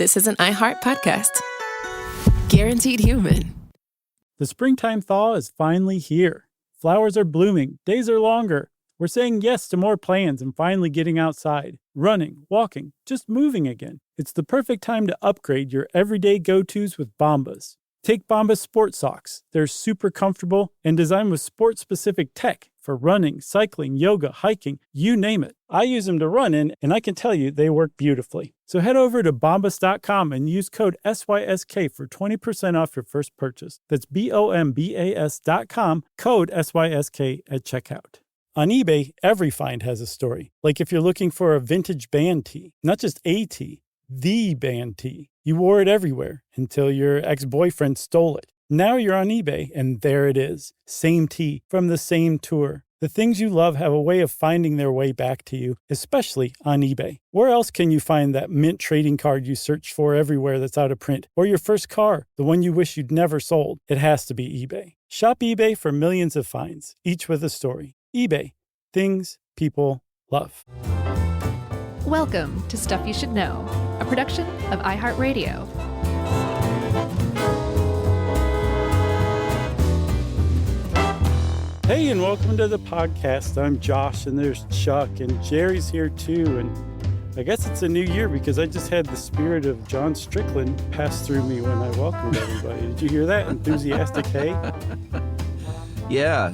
This is an iHeart podcast. Guaranteed human. The springtime thaw is finally here. Flowers are blooming. Days are longer. We're saying yes to more plans and finally getting outside, running, walking, just moving again. It's the perfect time to upgrade your everyday go-tos with Bombas. Take Bombas sport socks. They're super comfortable and designed with sport-specific tech for running, cycling, yoga, hiking, you name it. I use them to run in, and I can tell you they work beautifully. So head over to bombas.com and use code SYSK for 20% off your first purchase. That's BOMBAS.com, code SYSK at checkout. On eBay, every find has a story. Like if you're looking for a vintage band tee, not just a tee, the band tee. You wore it everywhere until your ex-boyfriend stole it. Now you're on eBay, and there it is. Same tee from the same tour. The things you love have a way of finding their way back to you, especially on eBay. Where else can you find that mint trading card you search for everywhere that's out of print? Or your first car, the one you wish you'd never sold? It has to be eBay. Shop eBay for millions of finds, each with a story. eBay. Things people love. Welcome to Stuff You Should Know, a production of iHeartRadio. Hey, and welcome to the podcast. I'm Josh, and there's Chuck, and Jerry's here too. And I guess it's a new year because I just had the spirit of John Strickland pass through me when I welcomed everybody. Did you hear that enthusiastic hey? Yeah,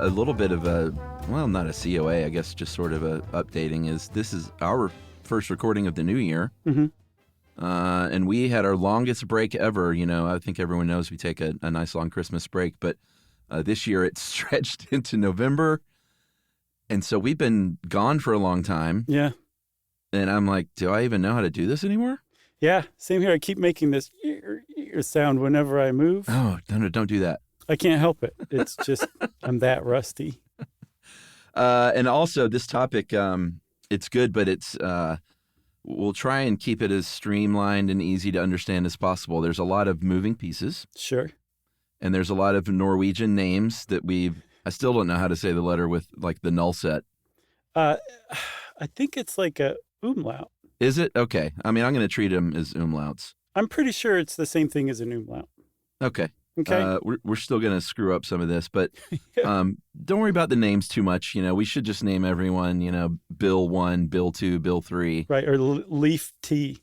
a little bit of a, well, not a COA, I guess just sort of a updating this is our first recording of the new year. Mm-hmm. And we had our longest break ever. You know, I think everyone knows we take a nice long Christmas break, but this year it stretched into November. And so we've been gone for a long time. Yeah. And I'm like, do I even know how to do this anymore? Yeah, same here. I keep making this sound whenever I move. Oh, no, don't do that. I can't help it. It's just, I'm that rusty. And also this topic, it's good, but it's we'll try and keep it as streamlined and easy to understand as possible. There's a lot of moving pieces. Sure. And there's a lot of Norwegian names that I still don't know how to say the letter with like the null set. I think it's like a umlaut. Is it? Okay. I mean, I'm going to treat them as umlauts. I'm pretty sure it's the same thing as an umlaut. Okay. Okay. We're still going to screw up some of this, but don't worry about the names too much. You know, we should just name everyone, you know, Bill 1, Bill 2, Bill 3. Right, or Leaf T.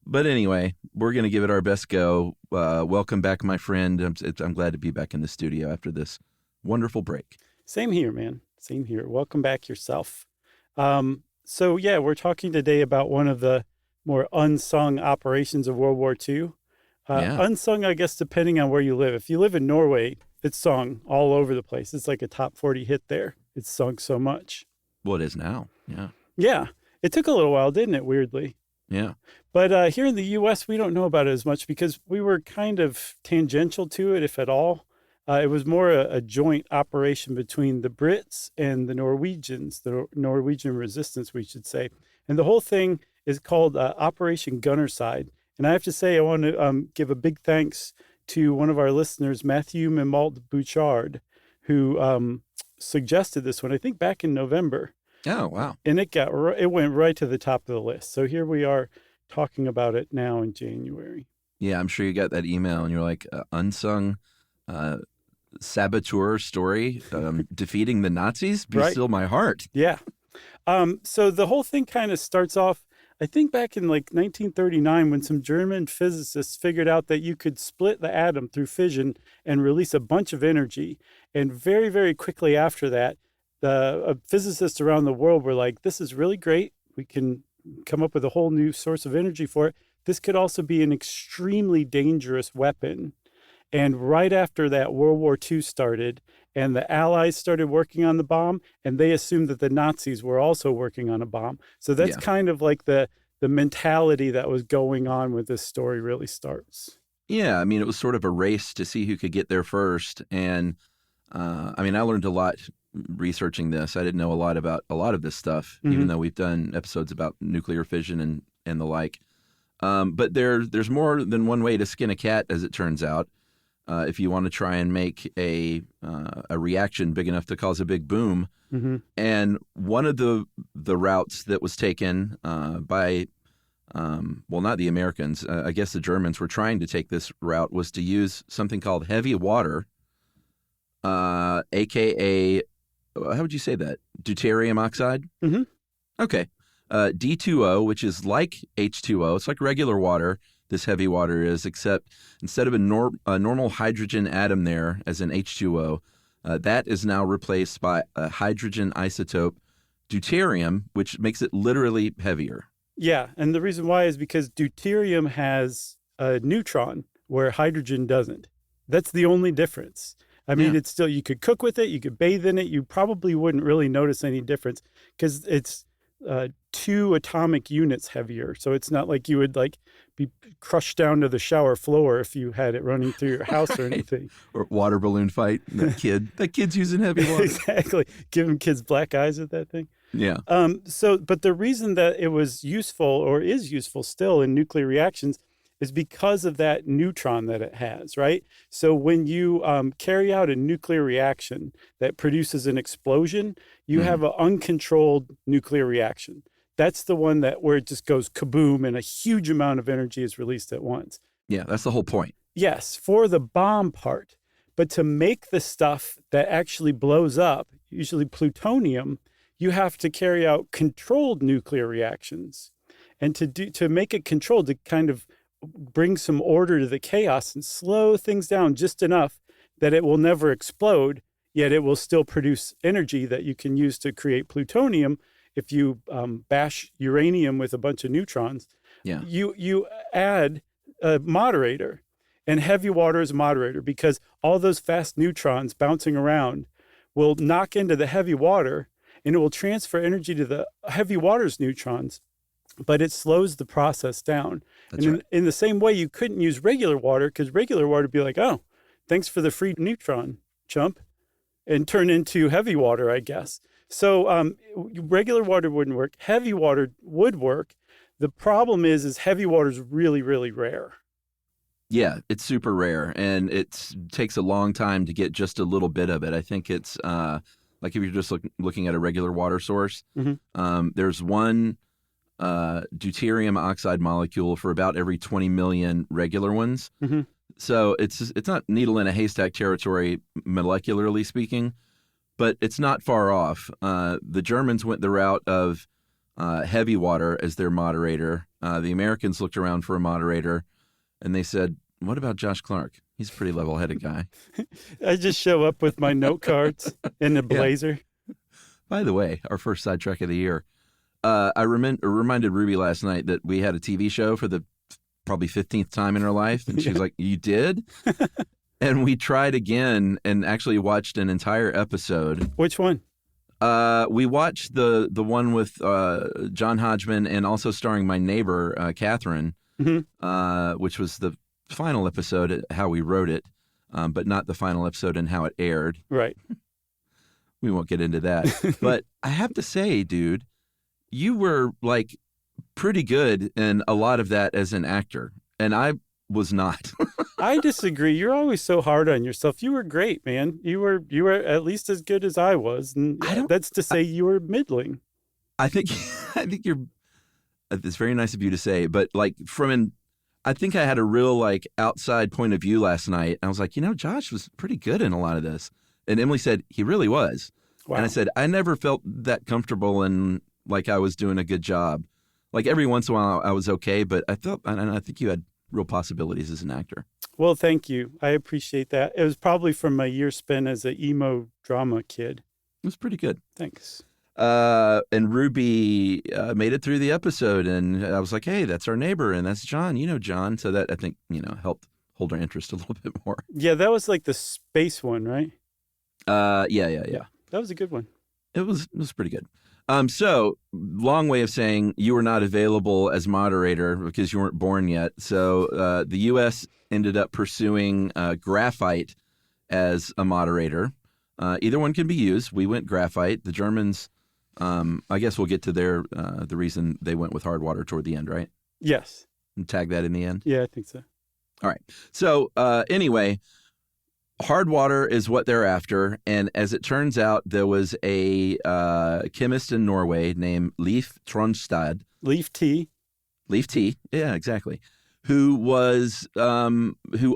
But anyway, we're going to give it our best go. Welcome back, my friend. I'm glad to be back in the studio after this wonderful break. Same here, man. Same here. Welcome back yourself. So, yeah, we're talking today about one of the more unsung operations of World War II. Unsung, I guess, depending on where you live. If you live in Norway, it's sung all over the place. It's like a top 40 hit there. It's sung so much. Well, it is now. Yeah. Yeah. It took a little while, didn't it, weirdly? Yeah. But here in the U.S., we don't know about it as much because we were kind of tangential to it, if at all. It was more a joint operation between the Brits and the Norwegians, the Norwegian Resistance, we should say. And the whole thing is called Operation Gunnerside. And I have to say, I want to give a big thanks to one of our listeners, Matthew Mimalt Bouchard, who suggested this one, I think back in November. Oh, wow. And it went right to the top of the list. So here we are talking about it now in January. Yeah, I'm sure you got that email and you're like, unsung saboteur story, defeating the Nazis? Be Right. still my heart. Yeah. So the whole thing kind of starts off, I think back in like 1939, when some German physicists figured out that you could split the atom through fission and release a bunch of energy. And very, very quickly after that, the physicists around the world were like, this is really great. We can come up with a whole new source of energy for it. This could also be an extremely dangerous weapon. And right after that, World War II started, and the Allies started working on the bomb, and they assumed that the Nazis were also working on a bomb. So that's kind of like the mentality that was going on when this story really starts. Yeah, I mean, it was sort of a race to see who could get there first. And I mean, I learned a lot researching this. I didn't know a lot about a lot of this stuff, even though we've done episodes about nuclear fission and the like. But there's more than one way to skin a cat, as it turns out. If you want to try and make a reaction big enough to cause a big boom. And one of the routes that was taken by well, not the Americans, I guess the Germans were trying to take this route, was to use something called heavy water, aka, how would you say that? Deuterium oxide? Mm-hmm. Okay. D2O, which is like H2O. It's like regular water, this heavy water is, except instead of a normal hydrogen atom there as an H2O, that is now replaced by a hydrogen isotope, deuterium, which makes it literally heavier. Yeah, and the reason why is because deuterium has a neutron where hydrogen doesn't. That's the only difference. I mean, It's still, you could cook with it, you could bathe in it, you probably wouldn't really notice any difference because it's 2 atomic units heavier. So it's not like you would like be crushed down to the shower floor if you had it running through your house or anything. Or water balloon fight. That kid's using heavy water. Exactly. Giving kids black eyes with that thing. Yeah. But the reason that it was useful or is useful still in nuclear reactions is because of that neutron that it has, right? So when you carry out a nuclear reaction that produces an explosion, you have an uncontrolled nuclear reaction. That's the one where it just goes kaboom and a huge amount of energy is released at once. Yeah, that's the whole point. Yes, for the bomb part. But to make the stuff that actually blows up, usually plutonium, you have to carry out controlled nuclear reactions. And to make it controlled, to kind of bring some order to the chaos and slow things down just enough that it will never explode, yet it will still produce energy that you can use to create plutonium. If you bash uranium with a bunch of neutrons, you add a moderator, and heavy water is a moderator because all those fast neutrons bouncing around will knock into the heavy water and it will transfer energy to the heavy water's neutrons, but it slows the process down. That's and right. in the same way, you couldn't use regular water because regular water would be like, oh, thanks for the free neutron, chump, and turn into heavy water, I guess. So regular water wouldn't work. Heavy water would work. The problem is heavy water is really, really rare. Yeah, it's super rare, and it takes a long time to get just a little bit of it. I think it's like if you're just looking at a regular water source, there's one deuterium oxide molecule for about every 20 million regular ones. Mm-hmm. So it's not needle in a haystack territory, molecularly speaking, but it's not far off. The Germans went the route of heavy water as their moderator. The Americans looked around for a moderator, and they said, what about Josh Clark? He's a pretty level-headed guy. I just show up with my note cards and a blazer. Yeah. By the way, our first sidetrack of the year, I reminded Ruby last night that we had a TV show for the probably 15th time in her life, and she was like, you did? And we tried again and actually watched an entire episode. Which one? We watched the one with John Hodgman and also starring my neighbor, Catherine, which was the final episode, how we wrote it, but not the final episode and how it aired. Right. We won't get into that. But I have to say, dude, you were like pretty good in a lot of that as an actor, and I was not. I disagree. You're always so hard on yourself. You were great, man. You were at least as good as I was, and that's to say you were middling. I think you're. It's very nice of you to say, but like I think I had a real like outside point of view last night. I was like, Josh was pretty good in a lot of this, and Emily said he really was. Wow. And I said I never felt that comfortable and like I was doing a good job. Like every once in a while I was okay, but I think you had real possibilities as an actor. Well, thank you. I appreciate that. It was probably from my year spent as an emo drama kid. It was pretty good. Thanks. And Ruby made it through the episode, and I was like, hey, that's our neighbor, and that's John. John. So that, I think, helped hold our interest a little bit more. Yeah, that was like the space one, right? Yeah. That was a good one. It was pretty good. So long way of saying you were not available as moderator because you weren't born yet. So the U.S. ended up pursuing graphite as a moderator. Either one can be used. We went graphite. The Germans, I guess we'll get to the reason they went with hard water toward the end, right? Yes. And tag that in the end? Yeah, I think so. All right. So anyway, hard water is what they're after. And as it turns out, there was a chemist in Norway named Leif Tronstad. Leif T. Leaf tea. Yeah, exactly. Who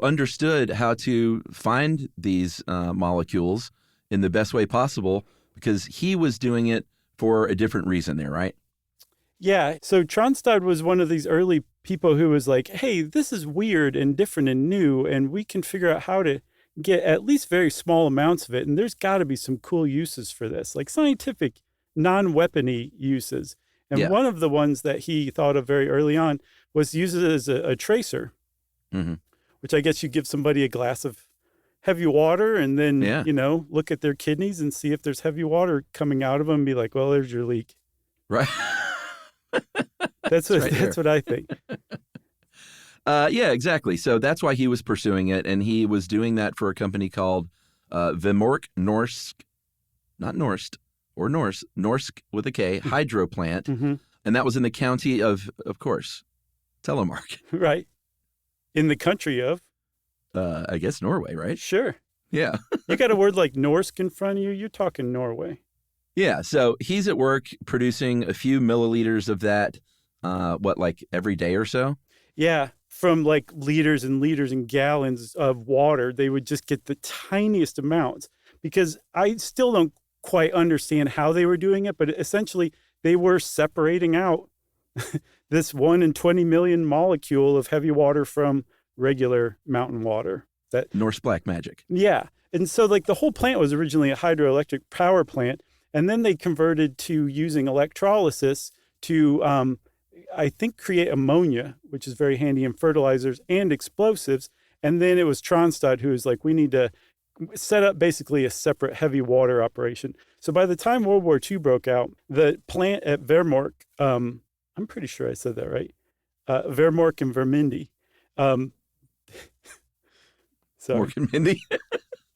understood how to find these molecules in the best way possible because he was doing it for a different reason there, right? Yeah. So Tronstad was one of these early people who was like, hey, this is weird and different and new, and we can figure out how to get at least very small amounts of it. And there's got to be some cool uses for this, like scientific, non-weapony uses. And Yeah. one of the ones that he thought of very early on was use it as a tracer, which I guess you give somebody a glass of heavy water and then, look at their kidneys and see if there's heavy water coming out of them and be like, well, there's your leak. Right. That's what I think. Yeah, exactly. So that's why he was pursuing it. And he was doing that for a company called Vemork Norsk, not Norst, or Norsk with a K, hydro plant. And that was in the county of course, Telemark. Right. In the country of? I guess Norway, right? Sure. Yeah. You got a word like Norsk in front of you, you're talking Norway. Yeah. So he's at work producing a few milliliters of that, like every day or so? Yeah. From like liters and liters and gallons of water, they would just get the tiniest amounts because I still don't quite understand how they were doing it, but essentially they were separating out this 1 in 20 million molecule of heavy water from regular mountain water. That Norse black magic. Yeah. And so like the whole plant was originally a hydroelectric power plant, and then they converted to using electrolysis to, I think, create ammonia, which is very handy in fertilizers and explosives. And then it was Tronstad who was like, we need to set up basically a separate heavy water operation. So by the time World War II broke out, the plant at Vermork, I'm pretty sure I said that right, Vermork and Vermindi. Sorry. Mork and Mindy?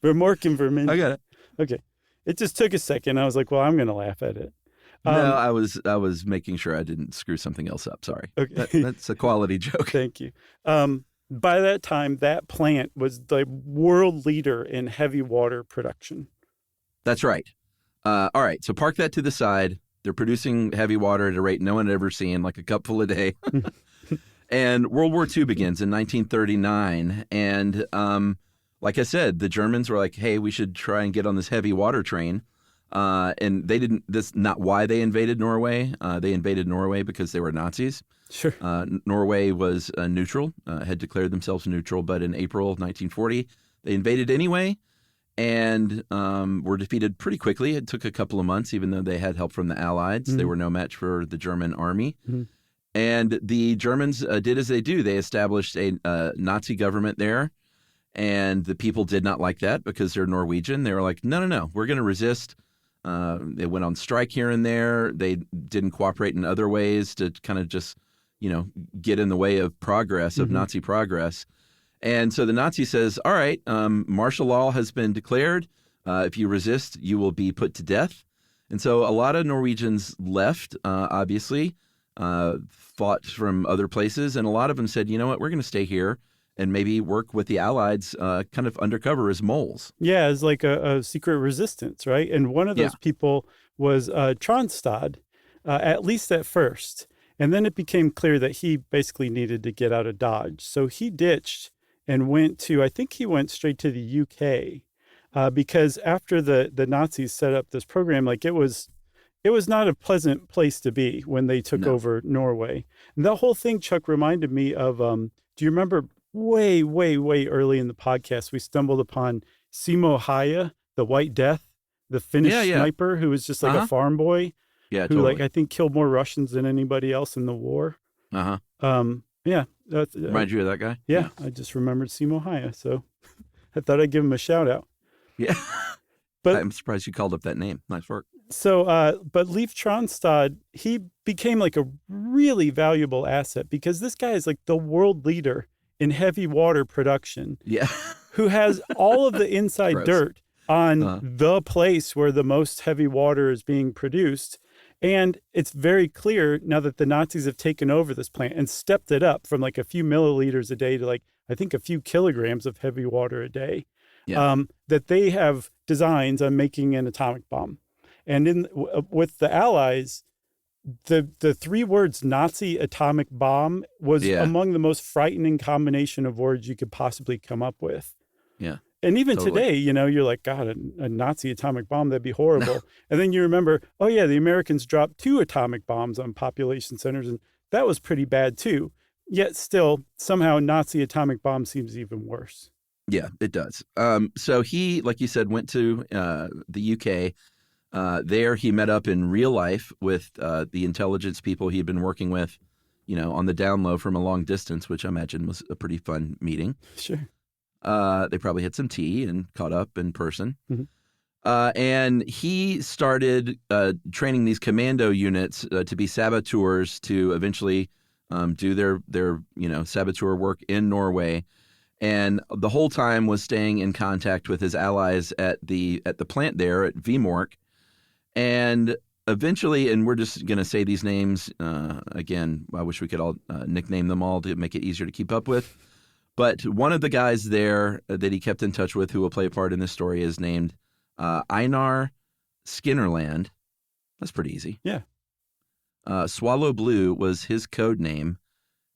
Vermork and Vermindi. I got it. Okay. It just took a second. I was like, well, I'm going to laugh at it. No, I was making sure I didn't screw something else up. Sorry. Okay. That's a quality joke. Thank you. By that time, that plant was the world leader in heavy water production. That's right. All right. So park that to the side. They're producing heavy water at a rate no one had ever seen, like a cupful a day. And World War II begins in 1939. And like I said, the Germans were like, hey, we should try and get on this heavy water train. And they didn't, that's not why they invaded Norway. They invaded Norway because they were Nazis. Sure. Norway was neutral, had declared themselves neutral, but in April of 1940, they invaded anyway and were defeated pretty quickly. It took a couple of months, even though they had help from the Allies. They were no match for the German army. And the Germans did as they do. They established a Nazi government there, and the people did not like that because they're Norwegian. They were like, no, we're going to resist. They went on strike here and there. They didn't cooperate in other ways to kind of just, get in the way of progress, of Nazi progress. And so the Nazi says, all right, martial law has been declared. If you resist, you will be put to death. And so a lot of Norwegians left, obviously, fought from other places. And a lot of them said, you know what, we're going to stay here and maybe work with the Allies kind of undercover as moles. Yeah, as like a secret resistance, right? And one of those people was Tronstad, at least at first. And then it became clear that he basically needed to get out of Dodge. So he ditched and I think he went straight to the UK because after the Nazis set up this program, like it was not a pleasant place to be when they took over Norway. And the whole thing, Chuck, reminded me of, do you remember way, way, way early in the podcast, we stumbled upon Simo Häyhä, the White Death, the Finnish sniper who was just like a farm boy. Yeah, who totally. like I think killed more Russians than anybody else in the war. Uh-huh. Yeah. Remind you of that guy? Yeah, I just remembered Simo Häyhä, so I thought I'd give him a shout out. Yeah. But I'm surprised you called up that name. Nice work. So, but Leif Tronstad, he became like a really valuable asset because this guy is like the world leader in heavy water production. Yeah. Who has all of the inside dirt on the place where the most heavy water is being produced. And it's very clear now that the Nazis have taken over this plant and stepped it up from like a few milliliters a day to like, I think a few kilograms of heavy water a day, that they have designs on making an atomic bomb. And with the Allies, The three words Nazi atomic bomb was among the most frightening combination of words you could possibly come up with. Yeah. And even totally. today, you're like, God, a Nazi atomic bomb, that'd be horrible. No. And then you remember, oh yeah, the Americans dropped 2 atomic bombs on population centers, and that was pretty bad too. Yet still, somehow Nazi atomic bomb seems even worse. Yeah, it does. So he, like you said, went to the UK. There he met up in real life with the intelligence people he had been working with, on the down low from a long distance, which I imagine was a pretty fun meeting. Sure. They probably had some tea and caught up in person. Mm-hmm. And he started training these commando units to be saboteurs to eventually do their saboteur work in Norway. And the whole time was staying in contact with his allies at the plant there at Vemork. And eventually, and we're just going to say these names again, I wish we could all nickname them all to make it easier to keep up with. But one of the guys there that he kept in touch with who will play a part in this story is named Einar Skinnerland. That's pretty easy. Yeah. Swallow Blue was his code name.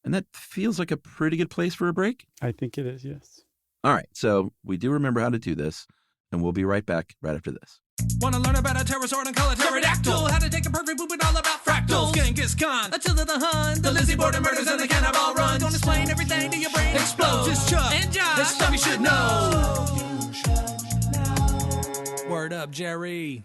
And that feels like a pretty good place for a break. I think it is, yes. All right. So we do remember how to do this. And we'll be right back right after this. Want to learn about a pterosaur and call it pterodactyl? How to take a perfect poop and all about fractals. Genghis Khan, Attila the Hun, the Lizzie Borden murders and the cannibal runs. Gonna explain everything to your brain explodes. It's Chuck and Josh. It's stuff you should know. Word up, Jerry.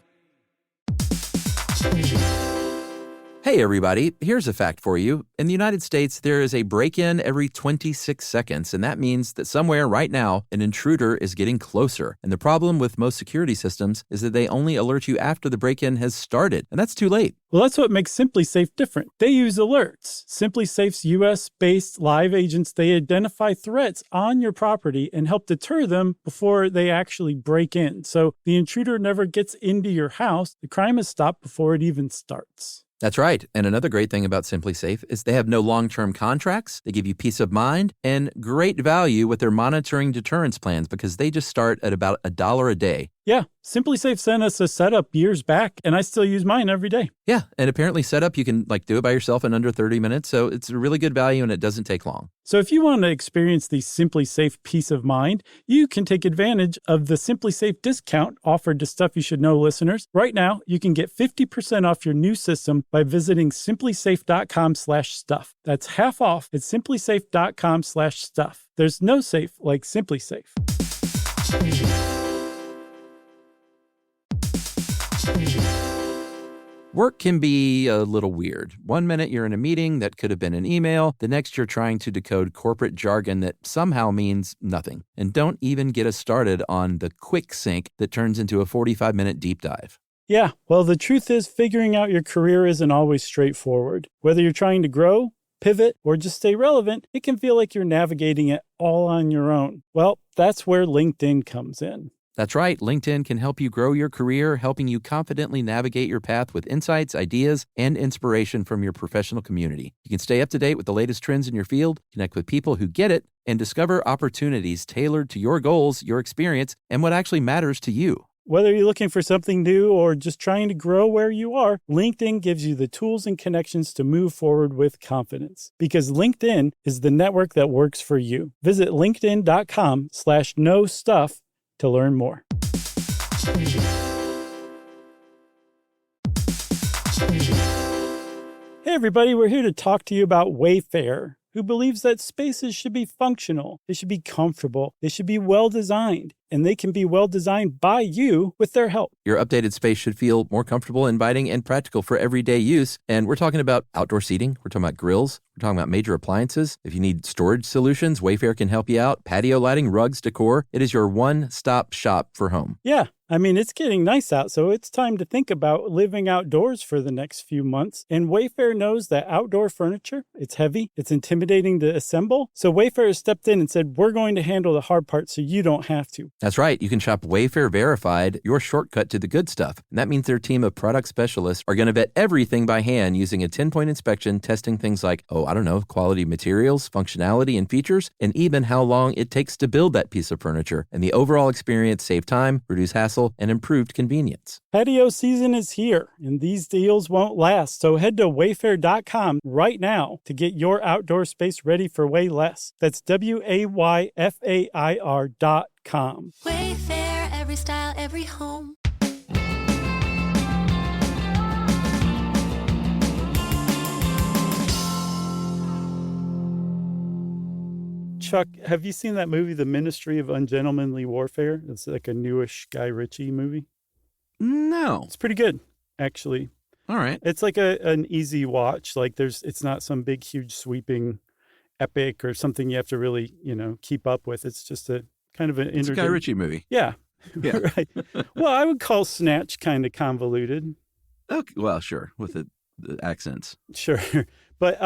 Hey, everybody. Here's a fact for you. In the United States, there is a break-in every 26 seconds, and that means that somewhere right now, an intruder is getting closer. And the problem with most security systems is that they only alert you after the break-in has started, and that's too late. Well, that's what makes SimpliSafe different. They use alerts. SimpliSafe's U.S.-based live agents, they identify threats on your property and help deter them before they actually break in. So the intruder never gets into your house. The crime is stopped before it even starts. That's right. And another great thing about SimpliSafe is they have no long-term contracts. They give you peace of mind and great value with their monitoring deterrence plans because they just start at about $1 a day. Yeah, SimpliSafe sent us a setup years back, and I still use mine every day. Yeah, and apparently setup, you can do it by yourself in under 30 minutes, so it's a really good value and it doesn't take long. So if you want to experience the SimpliSafe peace of mind, you can take advantage of the SimpliSafe discount offered to Stuff You Should Know listeners. Right now, you can get 50% off your new system by visiting simplisafe.com/stuff. That's half off at simplisafe.com/stuff. There's no safe like SimpliSafe. Work can be a little weird. One minute you're in a meeting that could have been an email. The next you're trying to decode corporate jargon that somehow means nothing. And don't even get us started on the quick sync that turns into a 45-minute deep dive. Yeah, well, the truth is figuring out your career isn't always straightforward. Whether you're trying to grow, pivot, or just stay relevant, it can feel like you're navigating it all on your own. Well, that's where LinkedIn comes in. That's right. LinkedIn can help you grow your career, helping you confidently navigate your path with insights, ideas, and inspiration from your professional community. You can stay up to date with the latest trends in your field, connect with people who get it, and discover opportunities tailored to your goals, your experience, and what actually matters to you. Whether you're looking for something new or just trying to grow where you are, LinkedIn gives you the tools and connections to move forward with confidence. Because LinkedIn is the network that works for you. Visit linkedin.com/knowstuff to learn more. Hey everybody, we're here to talk to you about Wayfair, who believes that spaces should be functional, they should be comfortable, they should be well designed, and they can be well designed by you with their help. Your updated space should feel more comfortable, inviting, and practical for everyday use. And we're talking about outdoor seating. We're talking about grills. We're talking about major appliances. If you need storage solutions, Wayfair can help you out. Patio lighting, rugs, decor. It is your one-stop shop for home. Yeah. I mean, it's getting nice out, so it's time to think about living outdoors for the next few months. And Wayfair knows that outdoor furniture, it's heavy, it's intimidating to assemble. So Wayfair has stepped in and said, we're going to handle the hard part so you don't have to. That's right. You can shop Wayfair Verified, your shortcut to the good stuff. And that means their team of product specialists are going to vet everything by hand using a 10-point inspection, testing things like, I don't know, quality materials, functionality, and features, and even how long it takes to build that piece of furniture. And the overall experience saved time, reduced hassle, and improved convenience. Patio season is here, and these deals won't last. So head to wayfair.com right now to get your outdoor space ready for way less. That's WAYFAIR.com. Wayfair, every style, every home. Chuck, have you seen that movie, The Ministry of Ungentlemanly Warfare? It's like a newish Guy Ritchie movie. No. It's pretty good, actually. All right. It's like an easy watch. Like it's not some big, huge, sweeping epic or something you have to really, keep up with. It's just a kind of an It's a Guy Ritchie movie. Yeah. Yeah. Right. Well, I would call Snatch kind of convoluted. Okay. Well, sure. With the accents. Sure. But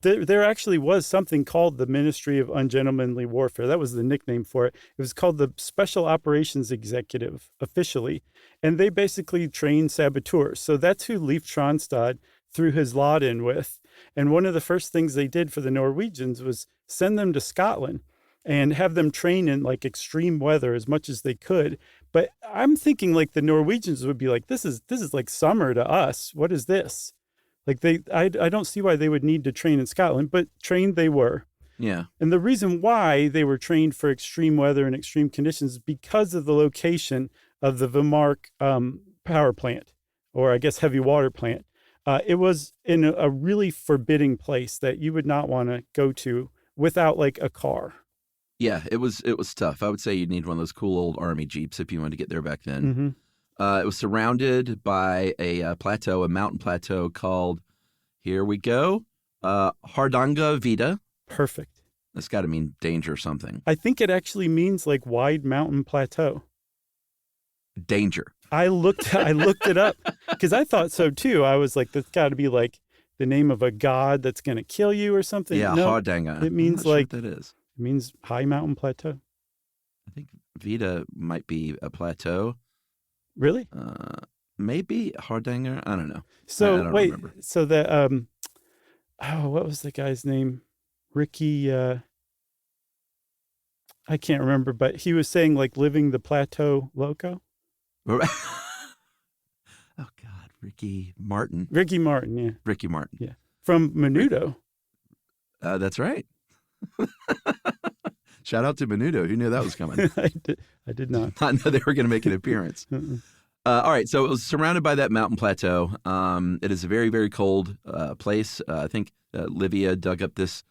there actually was something called the Ministry of Ungentlemanly Warfare. That was the nickname for it. It was called the Special Operations Executive officially. And they basically trained saboteurs. So that's who Leif Tronstad threw his lot in with. And one of the first things they did for the Norwegians was send them to Scotland and have them train in like extreme weather as much as they could. But I'm thinking like the Norwegians would be like, this is like summer to us. What is this? Like I don't see why they would need to train in Scotland, but trained they were. Yeah. And the reason why they were trained for extreme weather and extreme conditions is because of the location of the Vemork power plant, or I guess heavy water plant. It was in a really forbidding place that you would not want to go to without like a car. Yeah, it was tough. I would say you'd need one of those cool old army Jeeps if you wanted to get there back then. Mm-hmm. It was surrounded by a plateau, a mountain plateau called, here we go, Hardangervidda. Perfect. That's got to mean danger or something. I think it actually means like wide mountain plateau. Danger. I looked it up because I thought so too. I was like, that's got to be like the name of a god that's going to kill you or something. Yeah, no, Hardanger. it means I'm not like sure what that is. It means high mountain plateau. I think Vida might be a plateau. Really? Maybe Hardanger. I don't know. So I don't wait, remember. so that what was the guy's name? Ricky. I can't remember, but he was saying like living the plateau loco. Oh God, Ricky Martin. Ricky Martin, yeah. Ricky Martin. Yeah. From Menudo. That's right. Shout out to Menudo. Who knew that was coming? I did not. I know they were going to make an appearance. All right, so it was surrounded by that mountain plateau. It is a very, very cold place. I think Livia dug up this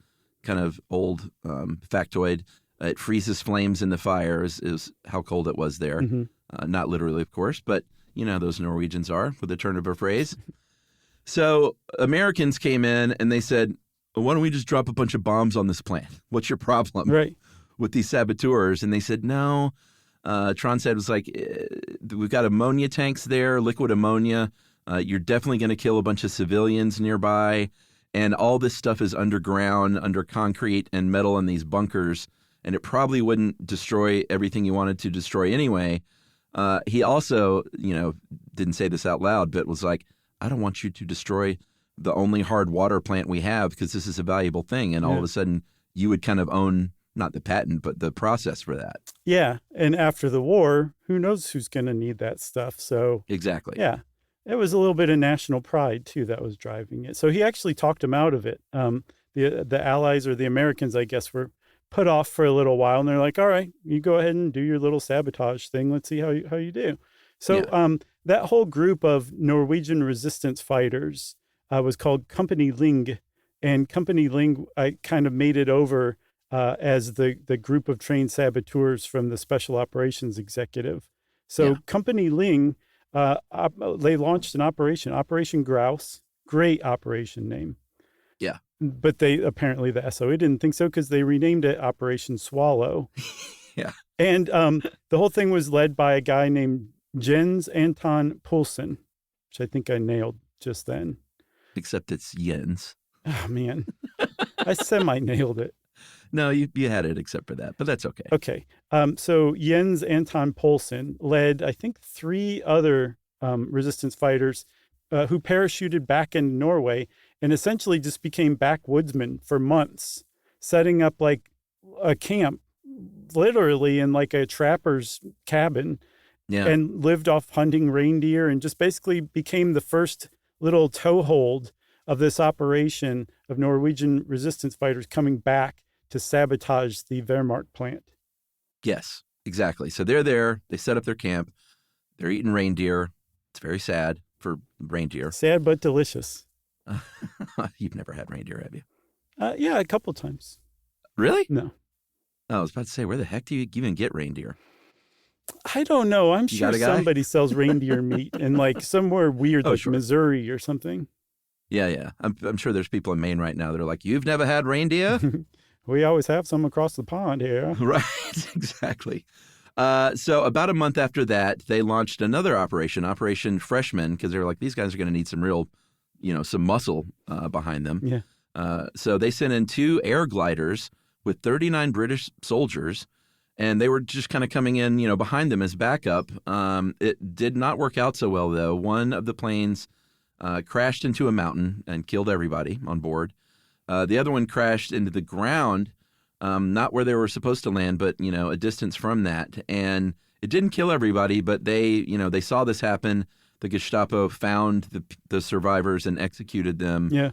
kind of old factoid. It freezes flames in the fire is how cold it was there. Mm-hmm. Not literally, of course, but you know those Norwegians are, with a turn of a phrase. So Americans came in and they said, why don't we just drop a bunch of bombs on this plant? What's your problem with these saboteurs? And they said, no. Tronstad was like, we've got ammonia tanks there, liquid ammonia. You're definitely going to kill a bunch of civilians nearby. And all this stuff is underground, under concrete and metal in these bunkers. And it probably wouldn't destroy everything you wanted to destroy anyway. He also, didn't say this out loud, but was like, I don't want you to destroy the only hard water plant we have because this is a valuable thing. And all of a sudden you would kind of own not the patent, but the process for that. Yeah. And after the war, who knows who's going to need that stuff. So exactly. Yeah. It was a little bit of national pride, too, that was driving it. So he actually talked him out of it. The Allies, or the Americans, I guess, were put off for a little while. And they're like, all right, you go ahead and do your little sabotage thing. Let's see how you do. So that whole group of Norwegian resistance fighters was called Company Ling. And Company Ling kind of made it over as the group of trained saboteurs from the Special Operations Executive. So Company Ling, they launched an Operation Grouse. Great operation name. Yeah. But apparently the SOE didn't think so because they renamed it Operation Swallow. Yeah. And the whole thing was led by a guy named Jens Anton Poulsen, which I think I nailed just then. Except it's Jens. Oh, man. I semi-nailed it. No, you had it except for that, but that's okay. Okay. So Jens Anton Poulsen led, I think, 3 other resistance fighters who parachuted back in Norway and essentially just became backwoodsmen for months, setting up like a camp, literally in like a trapper's cabin, and lived off hunting reindeer, and just basically became the first little toehold of this operation of Norwegian resistance fighters coming back to sabotage the Wehrmacht plant. Yes, exactly. So they're there. They set up their camp. They're eating reindeer. It's very sad for reindeer. Sad but delicious. You've never had reindeer, have you? Yeah, a couple times. Really? No. Oh, I was about to say, where the heck do you even get reindeer? I don't know. I'm You sure got a guy? somebody sells reindeer meat in like somewhere weird, like sure. Missouri or something. Yeah. I'm sure there's people in Maine right now that are like, you've never had reindeer? We always have some across the pond here. Right, exactly. So about a month after that, they launched another Operation Freshman, because they were like, these guys are going to need some real, some muscle behind them. Yeah. So they sent in 2 air gliders with 39 British soldiers, and they were just kind of coming in, behind them as backup. It did not work out so well, though. One of the planes crashed into a mountain and killed everybody on board. The other one crashed into the ground, not where they were supposed to land, but, a distance from that. And it didn't kill everybody, but they saw this happen. The Gestapo found the survivors and executed them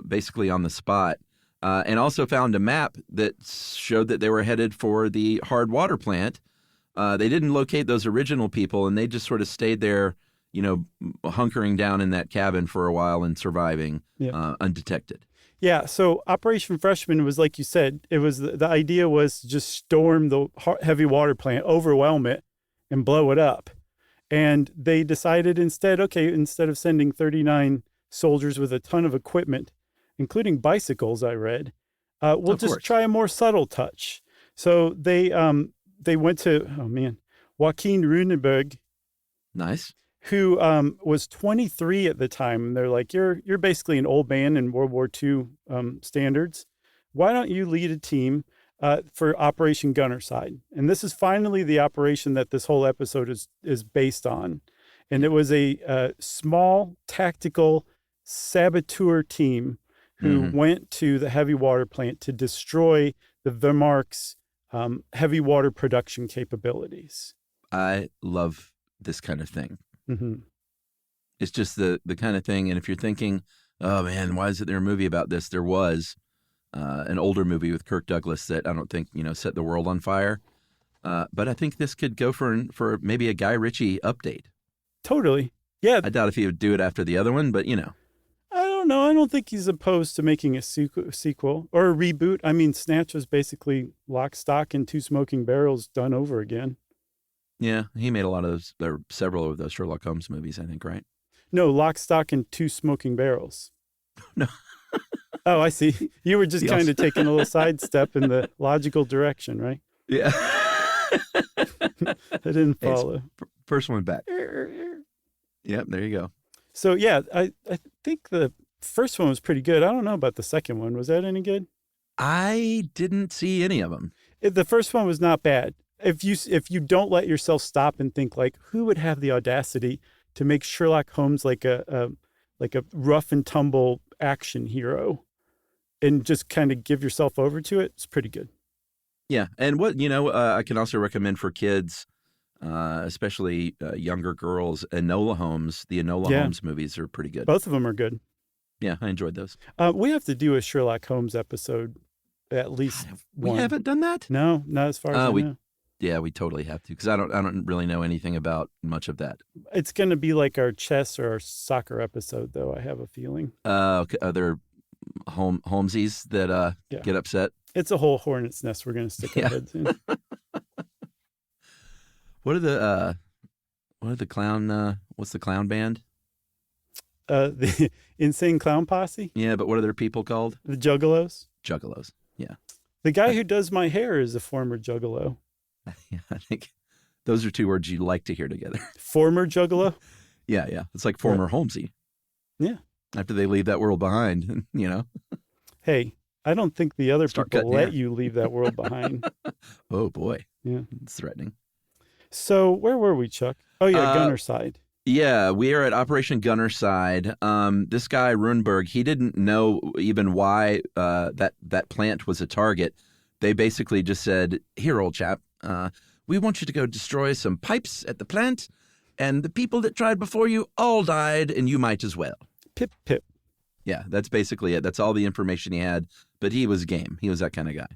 basically on the spot. And also found a map that showed that they were headed for the hard water plant. They didn't locate those original people, and they just sort of stayed there, hunkering down in that cabin for a while and surviving undetected. Yeah, so Operation Freshman was, like you said, it was the idea was to just storm the heavy water plant, overwhelm it, and blow it up. And they decided instead of sending 39 soldiers with a ton of equipment, including bicycles, I read, we'll just try a more subtle touch. So they went to, Joachim Runeberg. Nice. Who was 23 at the time. And they're like, you're basically an old man in World War II standards. Why don't you lead a team for Operation Gunnerside? And this is finally the operation that this whole episode is based on. And it was a small tactical saboteur team who went to the heavy water plant to destroy the Wehrmacht's heavy water production capabilities. I love this kind of thing. Mm-hmm. It's just the kind of thing. And if you're thinking, oh man, why isn't there a movie about this? There was an older movie with Kirk Douglas that I don't think, set the world on fire. But I think this could go for maybe a Guy Ritchie update. Totally. Yeah. I doubt if he would do it after the other one, but I don't know. I don't think he's opposed to making a sequel or a reboot. I mean, Snatch was basically Lock, Stock, and Two Smoking Barrels done over again. Yeah, he made a lot of those, or several of those Sherlock Holmes movies, I think, right? No, Lock, Stock, and Two Smoking Barrels. No. Oh, I see. You were just kind of taking a little sidestep in the logical direction, right? Yeah. I didn't follow. First one back. Yep, there you go. So, yeah, I think the first one was pretty good. I don't know about the second one. Was that any good? I didn't see any of them. The first one was not bad. If you don't let yourself stop and think, like, who would have the audacity to make Sherlock Holmes like a rough and tumble action hero and just kind of give yourself over to it, it's pretty good. Yeah. And what, I can also recommend for kids, especially younger girls, Enola Holmes. The Enola Holmes movies are pretty good. Both of them are good. Yeah, I enjoyed those. We have to do a Sherlock Holmes episode at least we one. haven't done that? No, not as far as I know. Yeah, we totally have to, because I don't really know anything about much of that. It's going to be like our chess or our soccer episode, though, I have a feeling. Okay. Are there Holmesies that get upset? It's a whole hornet's nest we're going to stick our heads in. What are the clown? What's the clown band? The Insane Clown Posse? Yeah, but what are their people called? The Juggalos? Juggalos. Yeah. The guy who does my hair is a former Juggalo. Yeah, I think those are 2 words you like to hear together. Former Juggalo? Yeah. It's like former Holmesy. Yeah. After they leave that world behind, Hey, I don't think the other Start people cutting let hair. you leave that world behind. Oh, boy. Yeah. It's threatening. So where were we, Chuck? Oh, yeah, Gunnerside. Yeah, we are at Operation Gunnerside. This guy, Runberg, he didn't know even why that plant was a target. They basically just said, here, old chap, we want you to go destroy some pipes at the plant, and the people that tried before you all died, and you might as well. Pip, pip. Yeah, that's basically it. That's all the information he had, but he was game. He was that kind of guy.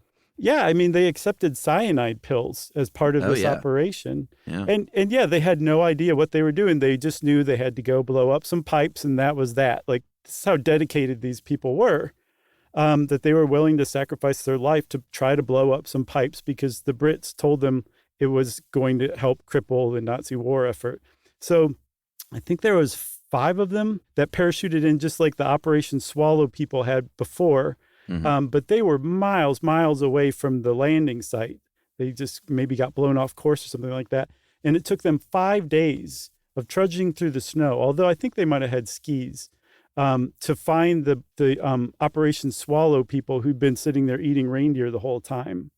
Yeah, I mean, they accepted cyanide pills as part of this operation. Yeah. And yeah, they had no idea what they were doing. They just knew they had to go blow up some pipes, and that was that. Like, this is how dedicated these people were, that they were willing to sacrifice their life to try to blow up some pipes because the Brits told them it was going to help cripple the Nazi war effort. So I think there was 5 of them that parachuted in, just like the Operation Swallow people had before. But they were miles away from the landing site. They just maybe got blown off course or something like that. And it took them 5 days of trudging through the snow, although I think they might have had skis, to find the Operation Swallow people who'd been sitting there eating reindeer the whole time.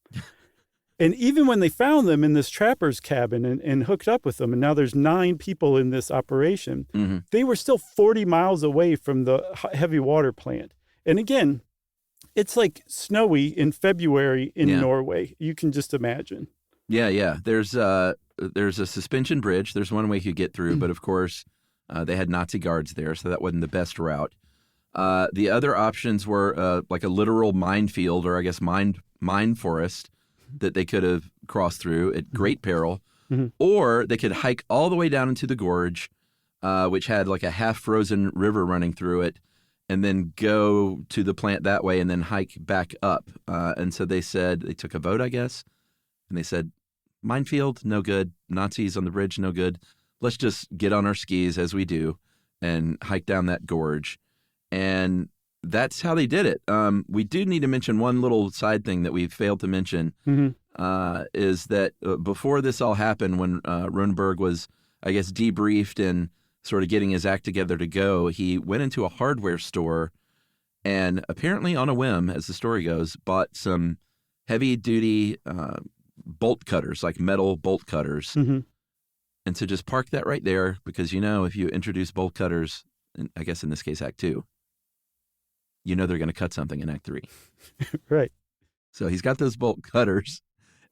And even when they found them in this trapper's cabin and hooked up with them, and now there's 9 people in this operation, they were still 40 miles away from the heavy water plant. And again, it's like snowy in February in Norway. You can just imagine. Yeah. There's a suspension bridge. There's one way you could get through, but of course, they had Nazi guards there, so that wasn't the best route. The other options were like a literal minefield, or I guess mine forest, that they could have crossed through at great peril, or they could hike all the way down into the gorge, which had like a half-frozen river running through it, and then go to the plant that way and then hike back up. And so they said, they took a vote, I guess, and they said, minefield, no good. Nazis on the bridge, no good. Let's just get on our skis as we do and hike down that gorge. And that's how they did it. We do need to mention one little side thing that we failed to mention, is that before this all happened, when Runberg was, I guess, debriefed and sort of getting his act together to go, he went into a hardware store and apparently on a whim, as the story goes, bought some heavy-duty bolt cutters, like metal bolt cutters. And so just park that right there because, if you introduce bolt cutters, I guess in this case Act 2, they're going to cut something in Act 3. Right. So he's got those bolt cutters,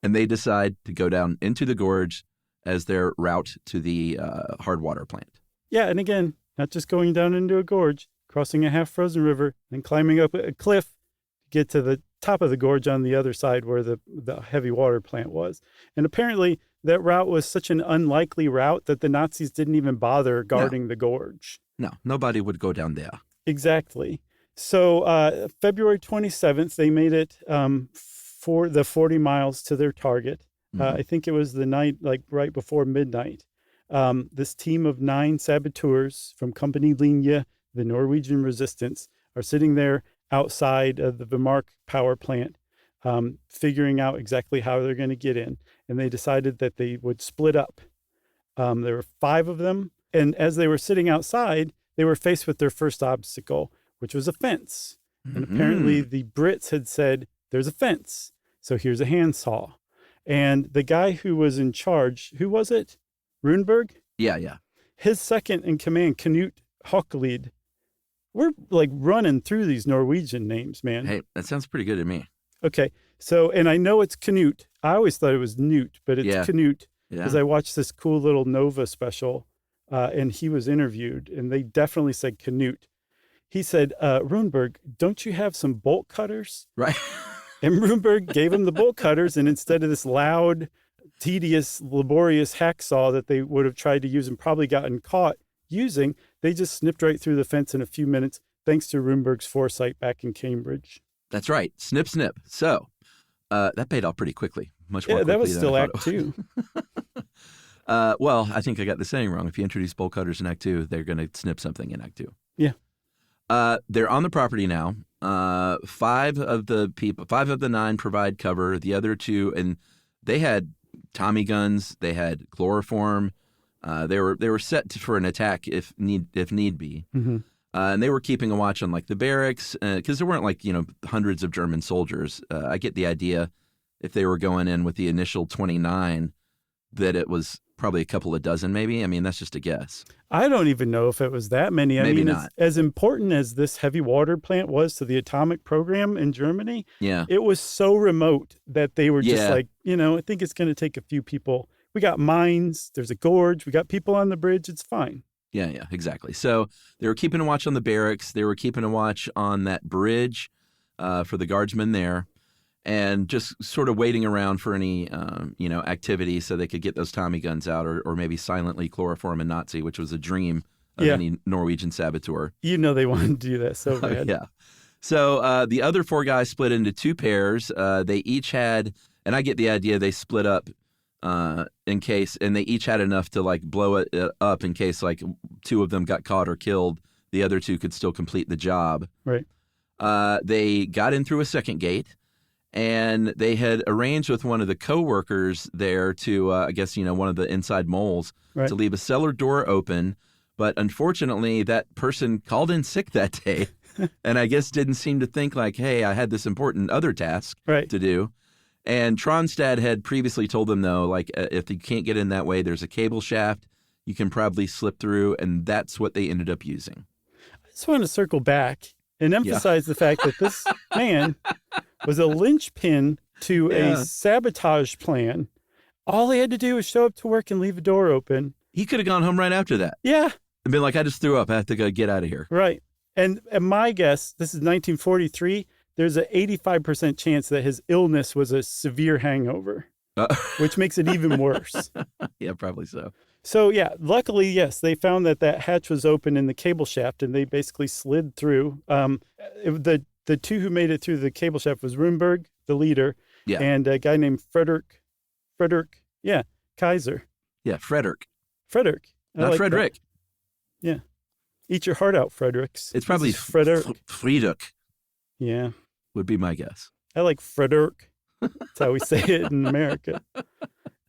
and they decide to go down into the gorge as their route to the hard water plant. Yeah, and again, not just going down into a gorge, crossing a half-frozen river, and climbing up a cliff to get to the top of the gorge on the other side where the heavy water plant was. And apparently that route was such an unlikely route that the Nazis didn't even bother guarding the gorge. No, nobody would go down there. Exactly. So February 27th, they made it for the 40 miles to their target. I think it was the night, like right before midnight. This team of 9 saboteurs from Company Linje, the Norwegian Resistance, are sitting there outside of the Vemork power plant, figuring out exactly how they're going to get in. And they decided that they would split up. There were 5 of them. And as they were sitting outside, they were faced with their first obstacle, which was a fence. And apparently the Brits had said, there's a fence, so here's a handsaw. And the guy who was in charge, who was it? Runberg? Yeah. His second in command, Knut Hockelid. We're like running through these Norwegian names, man. Hey, that sounds pretty good to me. Okay. So, and I know it's Knut. I always thought it was Newt, but it's Knut because I watched this cool little Nova special and he was interviewed and they definitely said Knut. He said, Runberg, don't you have some bolt cutters? Right. And Runberg gave him the bolt cutters, and instead of this loud, tedious, laborious hacksaw that they would have tried to use and probably gotten caught using, they just snipped right through the fence in a few minutes, thanks to Runberg's foresight back in Cambridge. That's right. Snip, snip. So that paid off pretty quickly. Much more quickly that was than still I Act 2. Well, I think I got the saying wrong. If you introduce bolt cutters in Act 2, they're going to snip something in Act 2. Yeah. They're on the property now. 5 of the 9 provide cover. The other 2, and they had Tommy guns. They had chloroform. They were set for an attack if need be. And they were keeping a watch on like the barracks because there weren't like hundreds of German soldiers. I get the idea if they were going in with the initial 29 that it was probably a couple of dozen, maybe. I mean, that's just a guess. I don't even know if it was that many. I Maybe mean, not. as important as this heavy water plant was to the atomic program in Germany, Yeah. it was so remote that they were just Yeah. like, I think it's going to take a few people. We got mines. There's a gorge. We got people on the bridge. It's fine. Yeah, exactly. So they were keeping a watch on the barracks. They were keeping a watch on that bridge for the guardsmen there, and just sort of waiting around for any, activity so they could get those Tommy guns out, or maybe silently chloroform a Nazi, which was a dream of any Norwegian saboteur. They wanted to do that so bad. Yeah. So the other 4 guys split into 2 pairs. They each had, and I get the idea, they split up in case, and they each had enough to like blow it up in case like 2 of them got caught or killed. The other 2 could still complete the job. Right. They got in through a second gate, and they had arranged with one of the co-workers there to, I guess, one of the inside moles, to leave a cellar door open. But unfortunately, that person called in sick that day, and I guess didn't seem to think like, hey, I had this important other task to do. And Tronstad had previously told them, though, like, if you can't get in that way, there's a cable shaft you can probably slip through, and that's what they ended up using. I just want to circle back and emphasize the fact that this man was a linchpin to a sabotage plan. All he had to do was show up to work and leave a door open. He could have gone home right after that. Yeah. And been like, I just threw up. I have to go get out of here. Right. And my guess, this is 1943, there's an 85% chance that his illness was a severe hangover, which makes it even worse. Yeah, probably so. So, luckily, yes, they found that hatch was open in the cable shaft, and they basically slid through. The 2 who made it through the cable shaft was Runeberg, the leader, and a guy named Frederick, Kaiser. Yeah, Frederick. Not Frederick. That. Yeah. Eat your heart out, Fredericks. It's probably Frederick. Friedrich. Yeah. Would be my guess. I like Frederick. That's how we say it in America.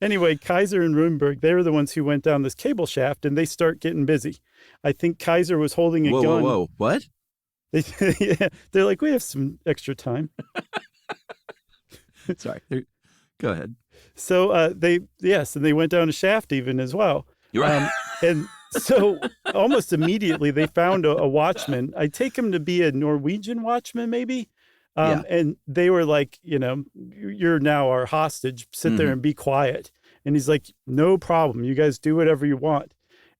Anyway, Kaiser and Runeberg, they were the ones who went down this cable shaft, and they start getting busy. I think Kaiser was holding a gun. Whoa. What? They're like, we have some extra time. Sorry. Go ahead. So they went down a shaft even as well. You're right. And so almost immediately they found a watchman. I take him to be a Norwegian watchman, maybe. And they were like, you're now our hostage. Sit there and be quiet. And he's like, no problem. You guys do whatever you want.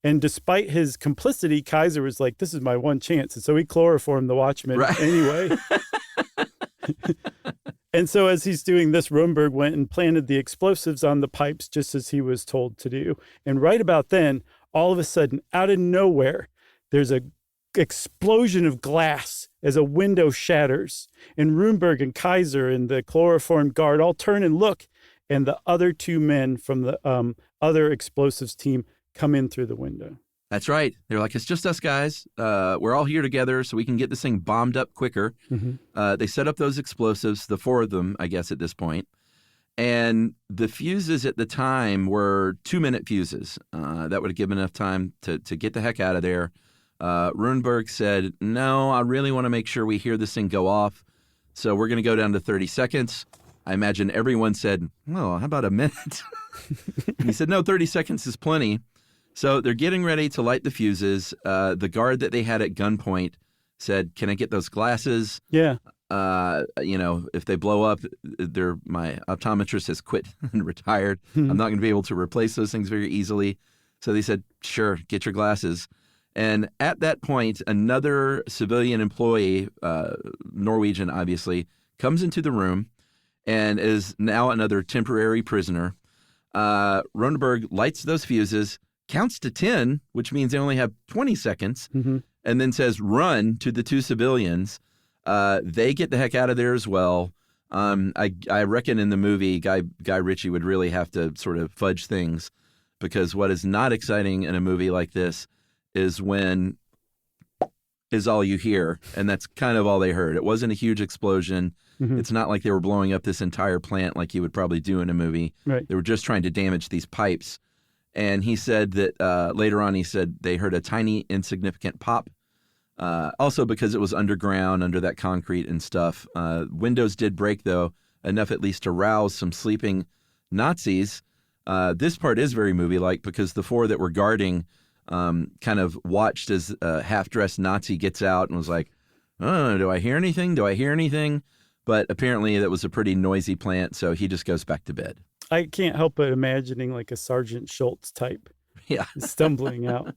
And despite his complicity, Kaiser was like, this is my one chance. And so he chloroformed the watchman anyway. And so as he's doing this, Runeberg went and planted the explosives on the pipes just as he was told to do. And right about then, all of a sudden, out of nowhere, there's a explosion of glass as a window shatters. And Runeberg and Kaiser and the chloroformed guard all turn and look. And the other 2 men from the other explosives team come in through the window. That's right. They're like, it's just us guys. We're all here together so we can get this thing bombed up quicker. They set up those explosives, the 4 of them, I guess, at this point. And the fuses at the time were 2-minute fuses. That would have given enough time to get the heck out of there. Runeberg said, no, I really want to make sure we hear this thing go off. So we're going to go down to 30 seconds. I imagine everyone said, well, how about a minute? And he said, no, 30 seconds is plenty. So they're getting ready to light the fuses. The guard that they had at gunpoint said, can I get those glasses? Yeah. If they blow up, my optometrist has quit and retired. I'm not going to be able to replace those things very easily. So they said, sure, get your glasses. And at that point, another civilian employee, Norwegian obviously, comes into the room and is now another temporary prisoner. Runeberg lights those fuses, counts to 10, which means they only have 20 seconds, and then says, run to the 2 civilians. They get the heck out of there as well. I reckon in the movie, Guy Ritchie would really have to sort of fudge things, because what is not exciting in a movie like this is when is all you hear, and that's kind of all they heard. It wasn't a huge explosion. It's not like they were blowing up this entire plant like you would probably do in a movie. Right. They were just trying to damage these pipes. And he said that later on, he said they heard a tiny, insignificant pop. Also because it was underground, under that concrete and stuff. Windows did break, though, enough at least to rouse some sleeping Nazis. This part is very movie-like because the four that were guarding kind of watched as a half-dressed Nazi gets out and was like, oh, do I hear anything? Do I hear anything? But apparently that was a pretty noisy plant, so he just goes back to bed. I can't help but imagining like a Sergeant Schultz type Yeah. stumbling out.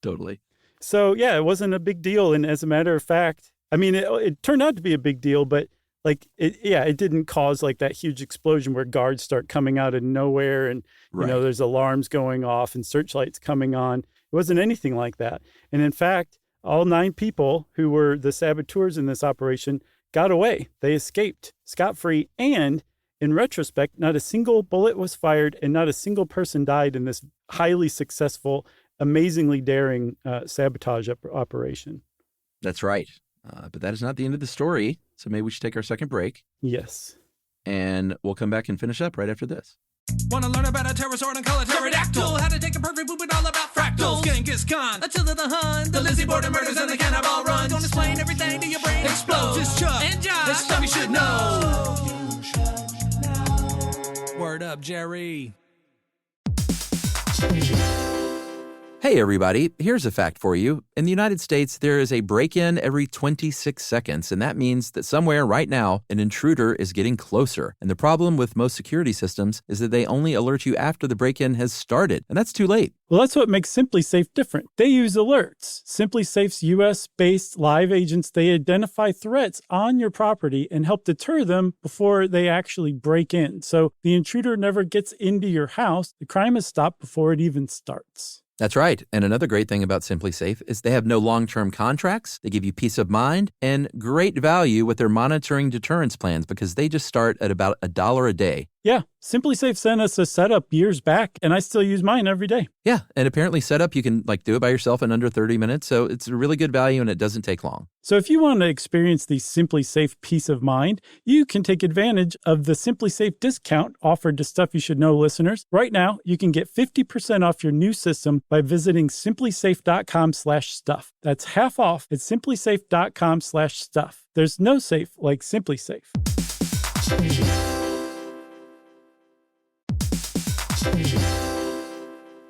Totally. So, yeah, it wasn't a big deal. And as a matter of fact, I mean, it turned out to be a big deal, but like, it didn't cause like that huge explosion where guards start coming out of nowhere and, Right. there's alarms going off and searchlights coming on. It wasn't anything like that. And in fact, all 9 people who were the saboteurs in this operation got away. They escaped scot-free. And in retrospect, not a single bullet was fired and not a single person died in this highly successful, amazingly daring sabotage operation. That's right. But that is not the end of the story. So maybe we should take our second break. Yes. And we'll come back and finish up right after this. Wanna learn about a pterosaur and call it pterodactyl? How to take a perfect poop and all about fractals. Genghis Khan, Attila the Hun, the Lizzie Borden murders and the cannibal runs. Gonna explain everything to your brain explodes. It's Chuck and Josh. It's stuff you should know. Word up, Jerry. Hey, everybody. Here's a fact for you. In the United States, there is a break-in every 26 seconds, and that means that somewhere right now, an intruder is getting closer. And the problem with most security systems is that they only alert you after the break-in has started, and that's too late. Well, that's what makes SimpliSafe different. They use alerts. SimpliSafe's U.S.-based live agents, they identify threats on your property and help deter them before they actually break in. So the intruder never gets into your house. The crime is stopped before it even starts. That's right. And another great thing about SimpliSafe is they have no long-term contracts. They give you peace of mind and great value with their monitoring deterrence plans because they just start at about $1 a day. Yeah, SimpliSafe sent us a setup years back, and I still use mine every day. Yeah, and apparently setup, you can do it by yourself in under 30 minutes. So it's a really good value and it doesn't take long. So if you want to experience the SimpliSafe peace of mind, you can take advantage of the SimpliSafe discount offered to Stuff You Should Know listeners. Right now, you can get 50% off your new system by visiting simplisafe.com/stuff. That's half off at simplisafe.com/stuff. There's no safe like SimpliSafe.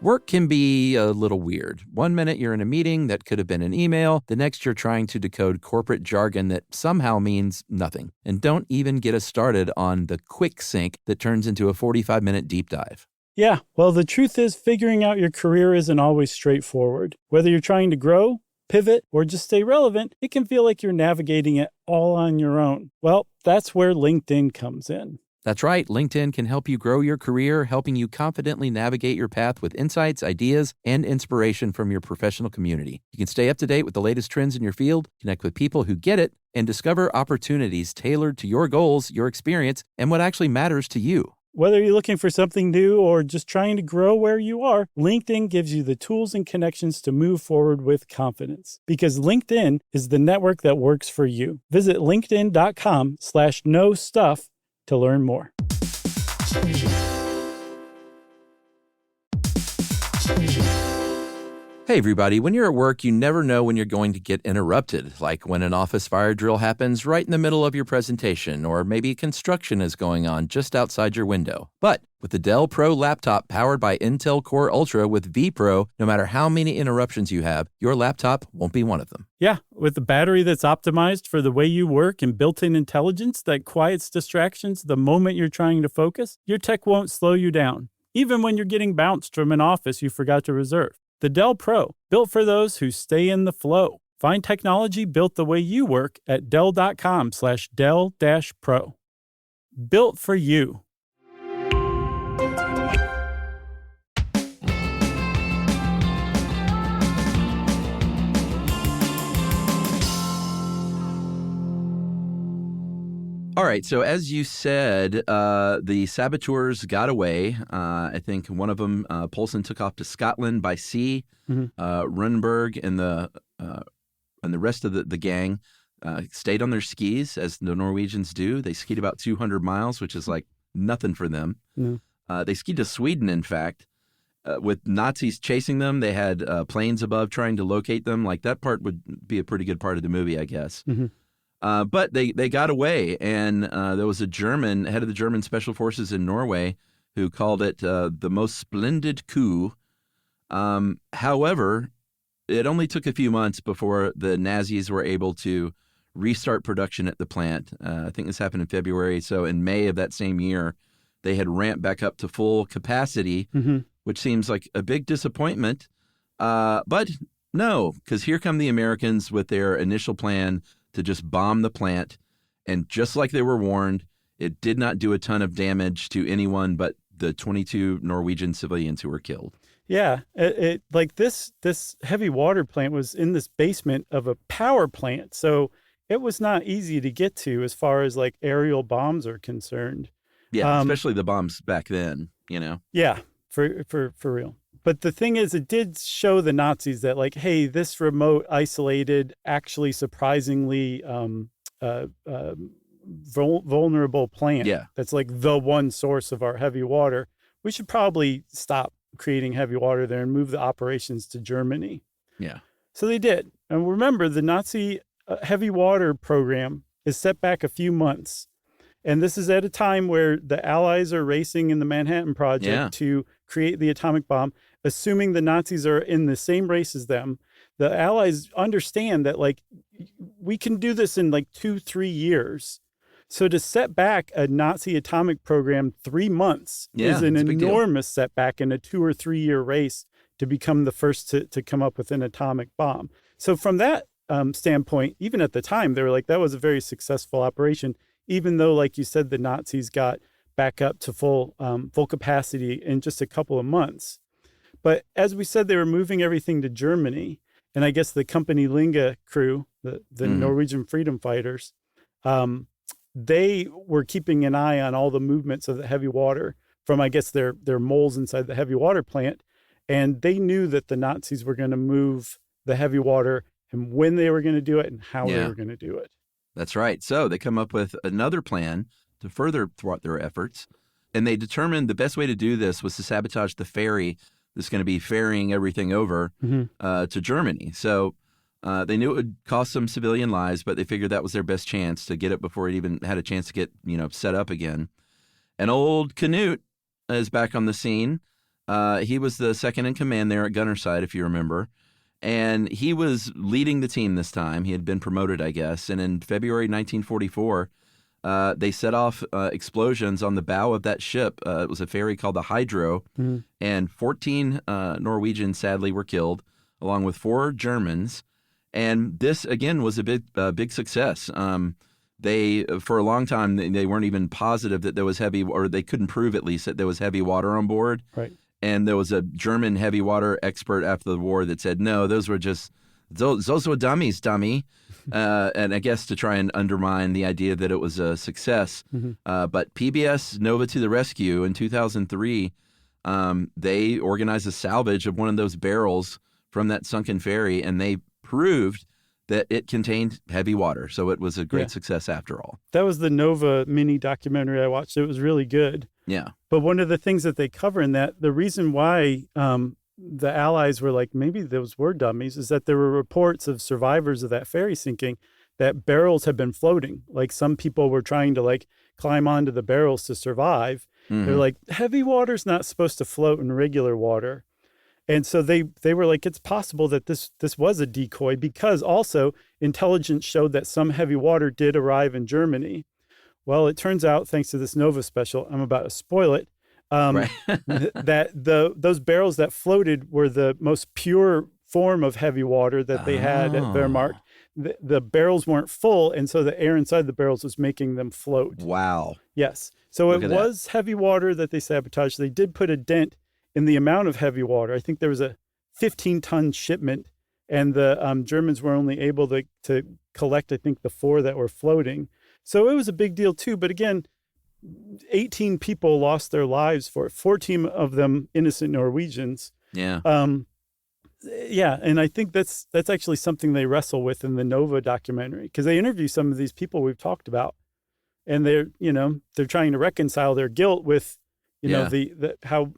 Work can be a little weird. One minute you're in a meeting that could have been an email. The next you're trying to decode corporate jargon that somehow means nothing. And don't even get us started on the quick sync that turns into a 45-minute deep dive. Yeah, well, the truth is figuring out your career isn't always straightforward. Whether you're trying to grow, pivot, or just stay relevant, it can feel like you're navigating it all on your own. Well, that's where LinkedIn comes in. That's right. LinkedIn can help you grow your career, helping you confidently navigate your path with insights, ideas, and inspiration from your professional community. You can stay up to date with the latest trends in your field, connect with people who get it, and discover opportunities tailored to your goals, your experience, and what actually matters to you. Whether you're looking for something new or just trying to grow where you are, LinkedIn gives you the tools and connections to move forward with confidence. Because LinkedIn is the network that works for you. Visit linkedin.com/knowstuff to learn more. Hey, everybody. When you're at work, you never know when you're going to get interrupted, like when an office fire drill happens right in the middle of your presentation, or maybe construction is going on just outside your window. But with the Dell Pro laptop powered by Intel Core Ultra with vPro, no matter how many interruptions you have, your laptop won't be one of them. Yeah, with a battery that's optimized for the way you work and built-in intelligence that quiets distractions the moment you're trying to focus, your tech won't slow you down, even when you're getting bounced from an office you forgot to reserve. The Dell Pro, built for those who stay in the flow. Find technology built the way you work at Dell.com/Dell-Pro. Built for you. All right, so as you said, the saboteurs got away. I think one of them, Poulsen, took off to Scotland by sea. Runberg and the rest of the gang stayed on their skis, as the Norwegians do. They skied about 200 miles, which is like nothing for them. They skied to Sweden, in fact, with Nazis chasing them. They had planes above trying to locate them. Like, that part would be a pretty good part of the movie, I guess. But they got away, and there was a German, head of the German Special Forces in Norway, who called it the most splendid coup. However, it only took a few months before the Nazis were able to restart production at the plant. I think this happened in February. So in May of that same year, they had ramped back up to full capacity, which seems like a big disappointment. But no, because here come the Americans with their initial plan to just bomb the plant. And just like they were warned, it did not do a ton of damage to anyone but the 22 Norwegian civilians who were killed. Yeah, it like this heavy water plant was in this basement of a power plant, so it was not easy to get to as far as like aerial bombs are concerned. Yeah, especially the bombs back then, you know. Yeah, for real. But the thing is, it did show the Nazis that like, hey, this remote, isolated, actually surprisingly vulnerable plant. Yeah. That's like the one source of our heavy water. We should probably stop creating heavy water there and move the operations to Germany. Yeah. So they did. And remember, the Nazi heavy water program is set back a few months. And this is at a time where the Allies are racing in the Manhattan Project to create the atomic bomb, assuming the Nazis are in the same race as them. The Allies understand that, like, we can do this in like 2-3 years. So to set back a Nazi atomic program 3 months is an enormous setback in a 2 or 3 year race to become the first to come up with an atomic bomb. So from that standpoint, even at the time, they were like, that was a very successful operation, even though, like you said, the Nazis got back up to full capacity in just a couple of months. But as we said, they were moving everything to Germany. And I guess the Company Linge crew, the Norwegian freedom fighters, they were keeping an eye on all the movements of the heavy water from, I guess, their moles inside the heavy water plant. And they knew that the Nazis were going to move the heavy water and when they were going to do it and how they were going to do it. That's right. So they come up with another plan to further thwart their efforts. And they determined the best way to do this was to sabotage the ferry that's going to be ferrying everything over to Germany. So they knew it would cost some civilian lives, but they figured that was their best chance to get it before it even had a chance to get, set up again. And old Canute is back on the scene. He was the second in command there at Gunnerside, if you remember. And he was leading the team this time. He had been promoted, I guess. And in February 1944, they set off explosions on the bow of that ship. It was a ferry called the Hydro. And 14 Norwegians, sadly, were killed, along with 4 Germans. And this, again, was a big success. They, for a long time, they weren't even positive that there was heavy, or they couldn't prove at least that there was heavy water on board. Right. And there was a German heavy water expert after the war that said, no, those were dummies, dummy. And I guess to try and undermine the idea that it was a success. But PBS Nova to the rescue in 2003, they organized a salvage of one of those barrels from that sunken ferry, and they proved that it contained heavy water. So it was a great success after all. That was the Nova mini documentary I watched. It was really good. Yeah. But one of the things that they cover in that, the reason why the Allies were like, maybe those were dummies, is that there were reports of survivors of that ferry sinking that barrels had been floating. Like some people were trying to like climb onto the barrels to survive. They're like, heavy water's not supposed to float in regular water. And so they were like, it's possible that this was a decoy, because also intelligence showed that some heavy water did arrive in Germany. Well, it turns out, thanks to this Nova special, I'm about to spoil it, that those barrels that floated were the most pure form of heavy water that they had at Wehrmacht. The barrels weren't full, and so the air inside the barrels was making them float. Wow. Yes. So Look it at was heavy water that they sabotaged. They did put a dent in the amount of heavy water. I think there was a 15-ton shipment, and the Germans were only able to collect, I think, the 4 that were floating. So it was a big deal too. But again, 18 people lost their lives for it, 14 of them innocent Norwegians. Yeah. Yeah, and I think that's actually something they wrestle with in the Nova documentary, because they interview some of these people we've talked about, and they're trying to reconcile their guilt with the how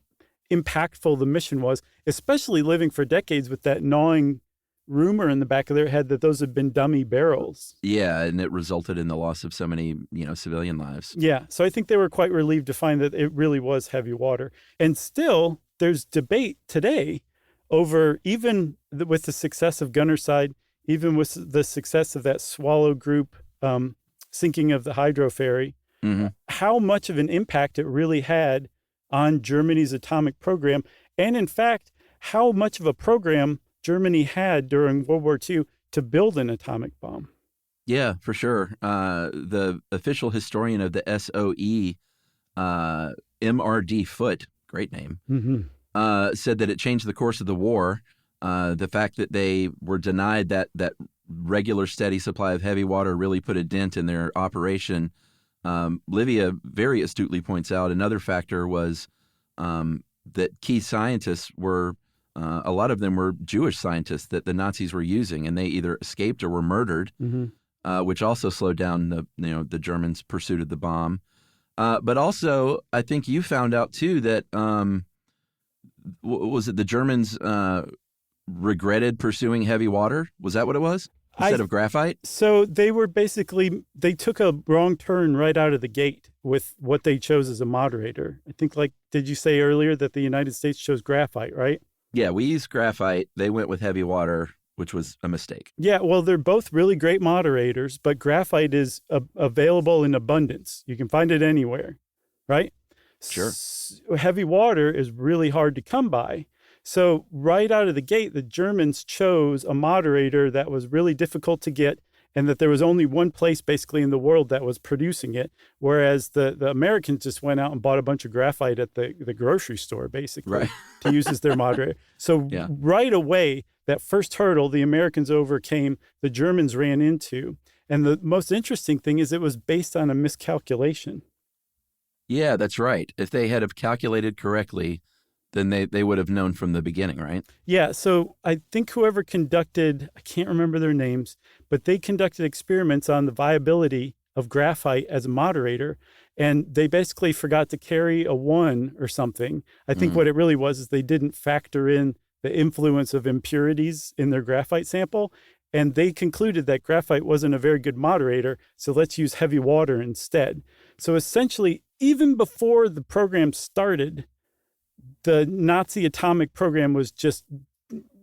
impactful the mission was, especially living for decades with that gnawing rumor in the back of their head that those had been dummy barrels. Yeah, and it resulted in the loss of so many, civilian lives. Yeah, so I think they were quite relieved to find that it really was heavy water. And still, there's debate today over, even with the success of Gunnerside, even with the success of that Swallow group sinking of the hydro ferry, how much of an impact it really had on Germany's atomic program. And in fact, how much of a program Germany had during World War II to build an atomic bomb. Yeah, for sure. The official historian of the SOE, MRD Foote, great name, said that it changed the course of the war. The fact that they were denied that regular steady supply of heavy water really put a dent in their operation. Livia very astutely points out another factor was that key scientists were, a lot of them were Jewish scientists that the Nazis were using, and they either escaped or were murdered, which also slowed down the Germans' pursuit of the bomb. But also, I think you found out too that was it the Germans regretted pursuing heavy water? Was that what it was? Instead of graphite? So they took a wrong turn right out of the gate with what they chose as a moderator. I think, did you say earlier that the United States chose graphite, right? Yeah, we used graphite. They went with heavy water, which was a mistake. Yeah, well, they're both really great moderators, but graphite is available in abundance. You can find it anywhere, right? Sure. Heavy water is really hard to come by. So right out of the gate, the Germans chose a moderator that was really difficult to get, and that there was only one place basically in the world that was producing it, whereas the Americans just went out and bought a bunch of graphite at the grocery store, basically, to use as their moderator. So right away, that first hurdle the Americans overcame, the Germans ran into. And the most interesting thing is it was based on a miscalculation. Yeah, that's right. If they had have calculated correctly, then they would have known from the beginning, right? Yeah, so I think whoever conducted, I can't remember their names, but they conducted experiments on the viability of graphite as a moderator, and they basically forgot to carry a 1 or something. I think what it really was is they didn't factor in the influence of impurities in their graphite sample, and they concluded that graphite wasn't a very good moderator, so let's use heavy water instead. So essentially, even before the program started, the Nazi atomic program was just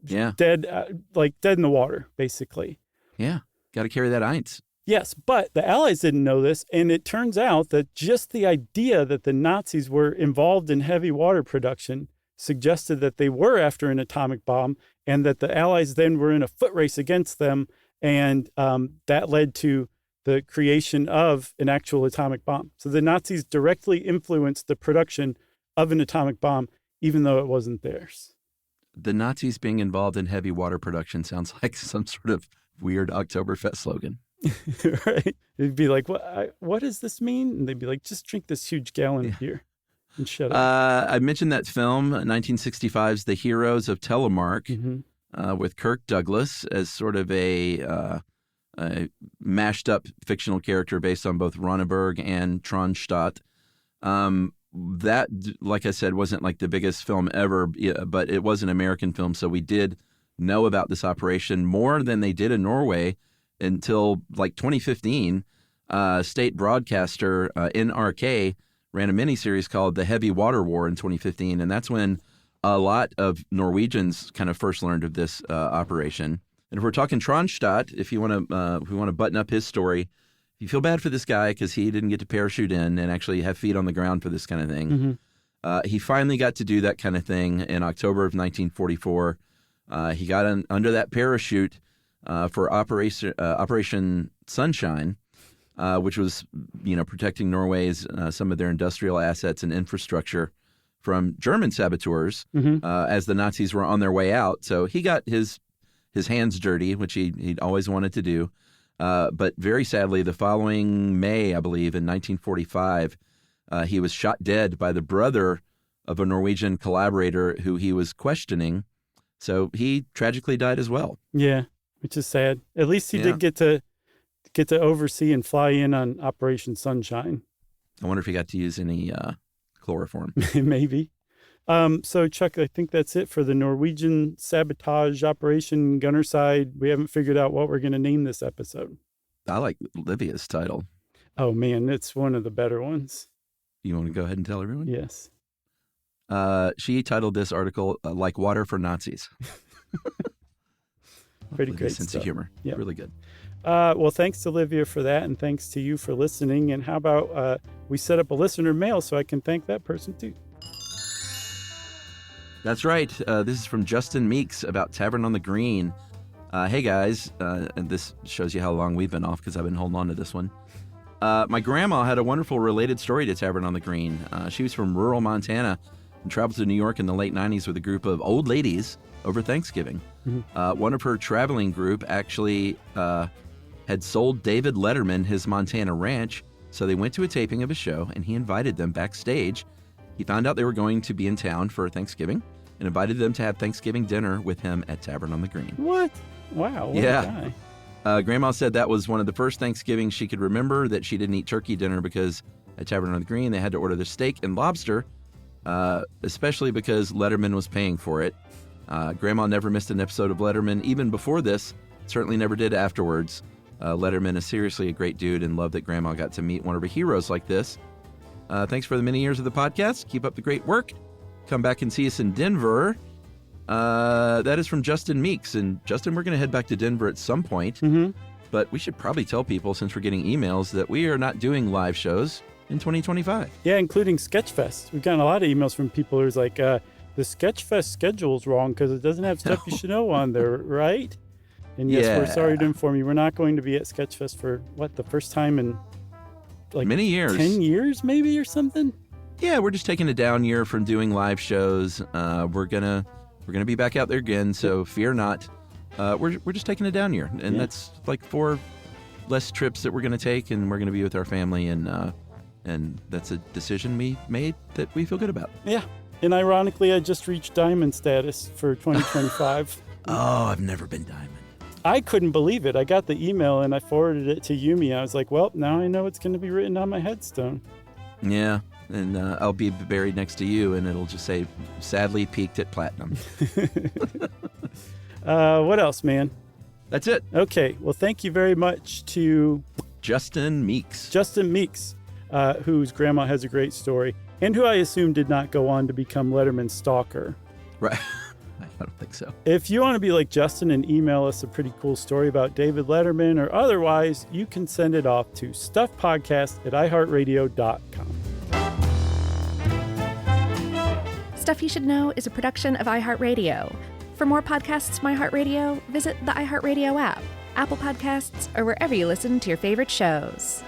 dead, dead in the water, basically. Yeah, got to carry that eins. Yes, but the Allies didn't know this, and it turns out that just the idea that the Nazis were involved in heavy water production suggested that they were after an atomic bomb, and that the Allies then were in a foot race against them, and that led to the creation of an actual atomic bomb. So the Nazis directly influenced the production of an atomic bomb, even though it wasn't theirs. The Nazis being involved in heavy water production sounds like some sort of weird Oktoberfest slogan. Right? It'd be like, what does this mean? And they'd be like, just drink this huge gallon of beer and shut up. I mentioned that film, 1965's The Heroes of Telemark, with Kirk Douglas as sort of a mashed up fictional character based on both Ronneberg and Tronstadt. That, like I said, wasn't like the biggest film ever, but it was an American film. So we did know about this operation more than they did in Norway until like 2015. State broadcaster NRK ran a miniseries called The Heavy Water War in 2015. And that's when a lot of Norwegians kind of first learned of this operation. And if we're talking Tronstadt, if we want to button up his story, you feel bad for this guy because he didn't get to parachute in and actually have feet on the ground for this kind of thing. He finally got to do that kind of thing in October of 1944. He got under that parachute for Operation Sunshine, which was, protecting Norway's some of their industrial assets and infrastructure from German saboteurs as the Nazis were on their way out. So he got his hands dirty, which he'd always wanted to do. But very sadly, the following May, I believe, in 1945, he was shot dead by the brother of a Norwegian collaborator who he was questioning. So he tragically died as well. Yeah, which is sad. At least he did get to oversee and fly in on Operation Sunshine. I wonder if he got to use any chloroform. Maybe. So, Chuck, I think that's it for the Norwegian Sabotage Operation Gunnerside. We haven't figured out what we're going to name this episode. I like Livia's title. Oh, man, it's one of the better ones. You want to go ahead and tell everyone? Yes. She titled this article, Like Water for Nazis. Pretty great sense stuff. of humor. Yep. Really good. Well, thanks to Olivia for that, and thanks to you for listening. And how about we set up a listener mail so I can thank that person too? That's right. This is from Justin Meeks about Tavern on the Green. Hey, guys. And this shows you how long we've been off because I've been holding on to this one. My grandma had a wonderful related story to Tavern on the Green. She was from rural Montana and traveled to New York in the late 90s with a group of old ladies over Thanksgiving. Mm-hmm. One of her traveling group actually had sold David Letterman his Montana ranch, so they went to a taping of his show, and he invited them backstage. He found out they were going to be in town for Thanksgiving and invited them to have Thanksgiving dinner with him at Tavern on the Green. What? Wow. What Yeah. a guy. Grandma said that was one of the first Thanksgivings she could remember that she didn't eat turkey dinner because at Tavern on the Green they had to order the steak and lobster, especially because Letterman was paying for it. Grandma never missed an episode of Letterman even before this, certainly never did afterwards. Letterman is seriously a great dude and love that Grandma got to meet one of her heroes like this. Thanks for the many years of the podcast. Keep up the great work. Come back and see us in Denver. That is from Justin Meeks. And Justin, we're going to head back to Denver at some point. Mm-hmm. But we should probably tell people, since we're getting emails, that we are not doing live shows in 2025. Yeah, including Sketchfest. We've gotten a lot of emails from people who's like, the Sketchfest schedule's wrong because it doesn't have Stuff You Should Know on there, right? And yes, we're sorry to inform you, we're not going to be at Sketchfest for, the first time in like many years. 10 years maybe or something? Yeah, we're just taking a down year from doing live shows. We're gonna be back out there again, so fear not. We're just taking a down year, and that's like 4 less trips that we're gonna take, and we're gonna be with our family, and that's a decision we made that we feel good about. Yeah, and ironically, I just reached diamond status for 2025. Oh, I've never been diamond. I couldn't believe it. I got the email and I forwarded it to Yumi. I was like, well, now I know it's going to be written on my headstone. Yeah, and I'll be buried next to you, and it'll just say, sadly peaked at platinum. What else, man? That's it. Okay, well, thank you very much to Justin Meeks. Whose grandma has a great story, and who I assume did not go on to become Letterman's stalker. Right. I don't think so. If you want to be like Justin and email us a pretty cool story about David Letterman or otherwise, you can send it off to stuffpodcast@iheartradio.com. Stuff You Should Know is a production of iHeartRadio. For more podcasts from iHeartRadio, visit the iHeartRadio app, Apple Podcasts, or wherever you listen to your favorite shows.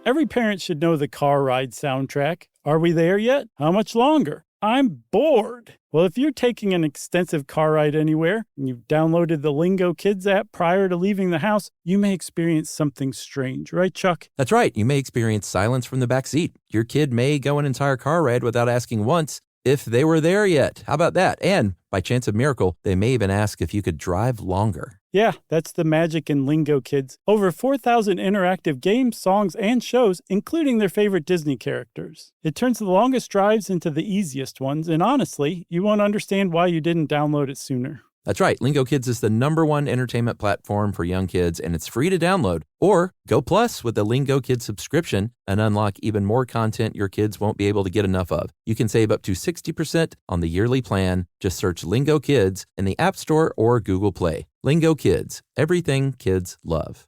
Every parent should know the car ride soundtrack. Are we there yet? How much longer? I'm bored. Well, if you're taking an extensive car ride anywhere and you've downloaded the Lingo Kids app prior to leaving the house, you may experience something strange, right, Chuck? That's right. You may experience silence from the back seat. Your kid may go an entire car ride without asking once if they were there yet. How about that? And by chance of miracle, they may even ask if you could drive longer. Yeah, that's the magic in Lingo Kids. Over 4,000 interactive games, songs, and shows, including their favorite Disney characters. It turns the longest drives into the easiest ones, and honestly, you won't understand why you didn't download it sooner. That's right. Lingo Kids is the #1 entertainment platform for young kids, and it's free to download. Or go plus with the Lingo Kids subscription and unlock even more content your kids won't be able to get enough of. You can save up to 60% on the yearly plan. Just search Lingo Kids in the App Store or Google Play. Lingo Kids, everything kids love.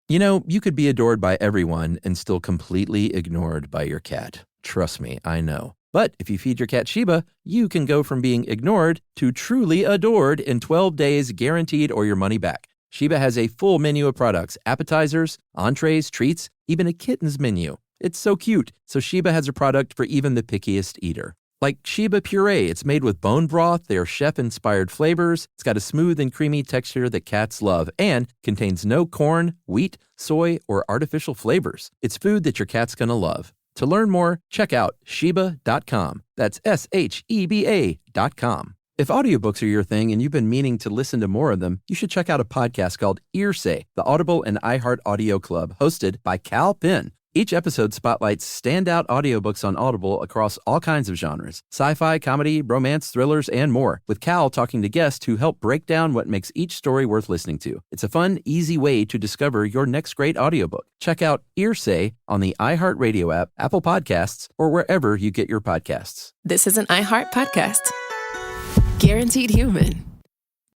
You know, you could be adored by everyone and still completely ignored by your cat. Trust me, I know. But if you feed your cat Sheba, you can go from being ignored to truly adored in 12 days guaranteed or your money back. Sheba has a full menu of products, appetizers, entrees, treats, even a kitten's menu. It's so cute, so Sheba has a product for even the pickiest eater. Like Sheba Puree, it's made with bone broth, their chef-inspired flavors, it's got a smooth and creamy texture that cats love, and contains no corn, wheat, soy, or artificial flavors. It's food that your cat's gonna love. To learn more, check out Sheba.com. That's SHEBA.com. If audiobooks are your thing and you've been meaning to listen to more of them, you should check out a podcast called Earsay, the Audible and iHeart Audio Club, hosted by Cal Penn. Each episode spotlights standout audiobooks on Audible across all kinds of genres: sci-fi, comedy, romance, thrillers, and more, with Cal talking to guests who help break down what makes each story worth listening to. It's a fun, easy way to discover your next great audiobook. Check out Earsay on the iHeartRadio app, Apple Podcasts, or wherever you get your podcasts. This is an iHeart podcast. Guaranteed human.